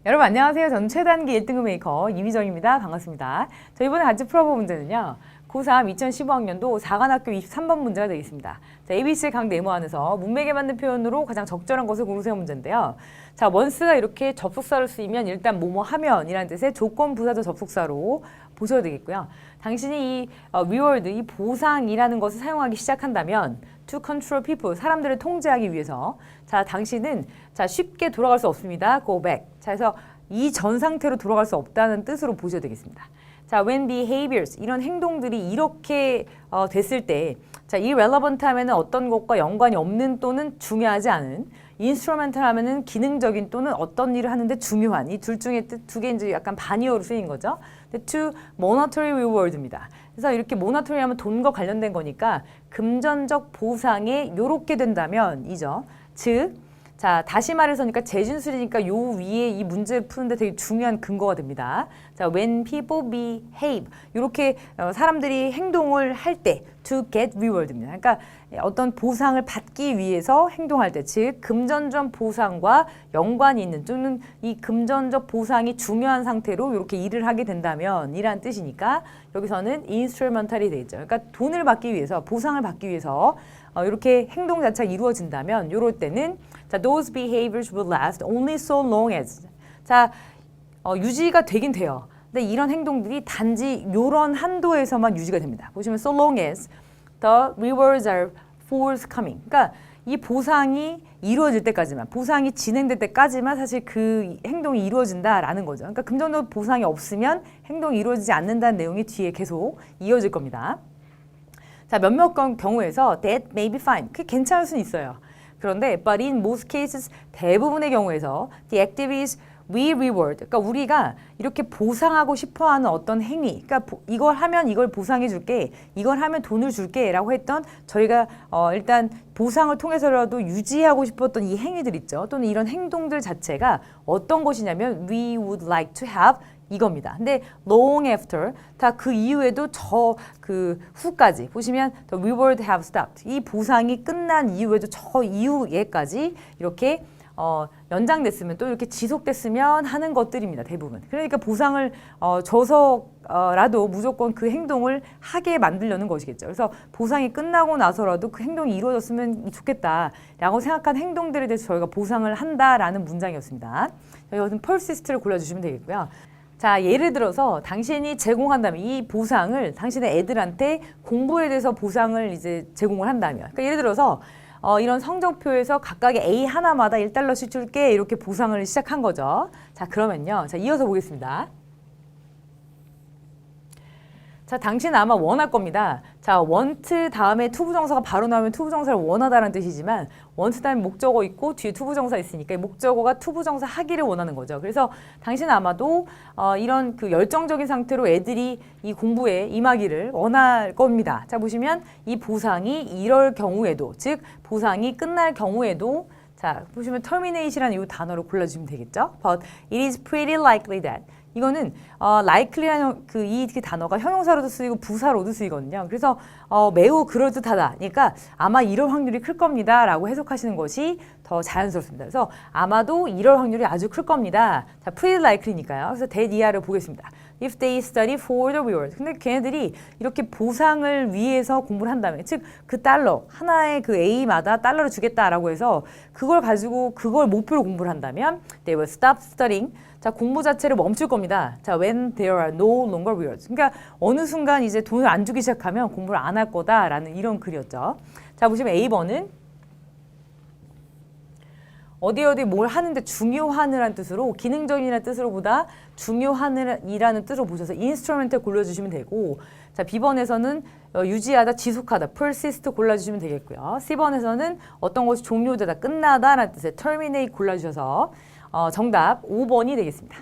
여러분 안녕하세요. 저는 최단기 1등급 메이커 이미정입니다. 반갑습니다. 자, 이번에 같이 풀어볼 문제는요. 고3 2015학년도 4간학교 23번 문제가 되겠습니다. 자, ABC의 각 네모 안에서 문맥에 맞는 표현으로 가장 적절한 것을 고르세요 문제인데요. 자, once가 이렇게 접속사로 쓰이면 일단 뭐뭐 하면이라는 뜻의 조건 부사적 접속사로 보셔야 되겠고요. 당신이 이 reward, 이 보상이라는 것을 사용하기 시작한다면 to control people, 사람들을 통제하기 위해서 자, 당신은 자, 쉽게 돌아갈 수 없습니다. go back. 자, 그래서 이 전 상태로 돌아갈 수 없다는 뜻으로 보셔야 되겠습니다. 자, when behaviors, 이런 행동들이 이렇게 됐을 때 자, irrelevant 하면은 어떤 것과 연관이 없는 또는 중요하지 않은, instrumental 하면은 기능적인 또는 어떤 일을 하는데 중요한, 이 둘 중에 두 개 이제 약간 반의어로 쓰인 거죠. to monetary reward입니다. 그래서 이렇게 monetary 하면 돈과 관련된 거니까 금전적 보상에 요렇게 된다면 이죠. 즉, 자, 다시 말해서니까 재진술이니까 요 위에 이 문제를 푸는데 되게 중요한 근거가 됩니다. 자, when people behave, 이렇게 사람들이 행동을 할 때 to get reward입니다. 그러니까 어떤 보상을 받기 위해서 행동할 때, 즉 금전적 보상과 연관이 있는 또는 이 금전적 보상이 중요한 상태로 이렇게 일을 하게 된다면 이란 뜻이니까 여기서는 instrumental이 되겠죠. 그러니까 돈을 받기 위해서, 보상을 받기 위해서 이렇게 행동 자체가 이루어진다면 이럴 때는 자, those behaviors will last only so long as 자, 유지가 되긴 돼요. 근데 이런 행동들이 단지 이런 한도에서만 유지가 됩니다. 보시면 so long as the rewards are forthcoming. 그러니까 이 보상이 이루어질 때까지만, 보상이 진행될 때까지만 사실 그 행동이 이루어진다라는 거죠. 그러니까 금전적 보상이 없으면 행동이 이루어지지 않는다는 내용이 뒤에 계속 이어질 겁니다. 자, 몇몇 경우에서 that may be fine. 그게 괜찮을 수는 있어요. 그런데 but in most cases, 대부분의 경우에서 the activities we reward, 그러니까 우리가 이렇게 보상하고 싶어하는 어떤 행위, 그러니까 이걸 하면 이걸 보상해 줄게, 이걸 하면 돈을 줄게 라고 했던 저희가 일단 보상을 통해서라도 유지하고 싶었던 이 행위들 있죠. 또는 이런 행동들 자체가 어떤 것이냐면 we would like to have 이겁니다. 근데 long after, 다 그 이후에도 그 후까지 보시면 the reward have stopped. 이 보상이 끝난 이후에도 저 이후에까지 이렇게 연장됐으면 또 이렇게 지속됐으면 하는 것들입니다. 대부분. 그러니까 보상을 줘서라도 무조건 그 행동을 하게 만들려는 것이겠죠. 그래서 보상이 끝나고 나서라도 그 행동이 이루어졌으면 좋겠다라고 생각한 행동들에 대해서 저희가 보상을 한다라는 문장이었습니다. 여기서 persist를 골라주시면 되겠고요. 자, 예를 들어서 당신이 제공한다면 이 보상을 당신의 애들한테 공부에 대해서 보상을 이제 제공을 한다면, 그러니까 예를 들어서 이런 성적표에서 각각의 A 하나마다 1달러씩 줄게 이렇게 보상을 시작한 거죠. 자, 그러면요. 자, 이어서 보겠습니다. 자, 당신은 아마 원할 겁니다. 자, want 다음에 투부정사가 바로 나오면 투부정사를 원하다라는 뜻이지만 want 다음에 목적어 있고 뒤에 투부정사 있으니까 이 목적어가 투부정사 하기를 원하는 거죠. 그래서 당신은 아마도 이런 그 열정적인 상태로 애들이 이 공부에 임하기를 원할 겁니다. 자, 보시면 이 보상이 이럴 경우에도, 즉 보상이 끝날 경우에도 자, 보시면 termination이라는 이 단어를 골라주시면 되겠죠. But it is pretty likely that 이거는 likely라는 이 단어가 형용사로도 쓰이고 부사로도 쓰이거든요. 그래서 매우 그럴듯하다. 그러니까 아마 이럴 확률이 클 겁니다. 라고 해석하시는 것이 더 자연스럽습니다. 그래서 아마도 이럴 확률이 아주 클 겁니다. 자, pretty likely니까요. 그래서 that 이하를 보겠습니다. If they study for the reward. 근데 걔네들이 이렇게 보상을 위해서 공부를 한다면, 즉 그 달러, 하나의 그 A마다 달러를 주겠다라고 해서 그걸 가지고 그걸 목표로 공부를 한다면 they will stop studying. 자, 공부 자체를 멈출 겁니다. 자, when there are no longer rewards. 그러니까 어느 순간 이제 돈을 안 주기 시작하면 공부를 안 할 거다라는 이런 글이었죠. 자, 보시면 A번은 어디 뭘 하는데 중요한이라는 뜻으로, 기능적이라는 뜻으로보다 중요한이라는 뜻으로 보셔서 instrument을 골라주시면 되고, 자, B번에서는 유지하다, 지속하다, persist 골라주시면 되겠고요. C번에서는 어떤 것이 종료되다, 끝나다라는 뜻의 terminate 골라주셔서 정답 5번이 되겠습니다.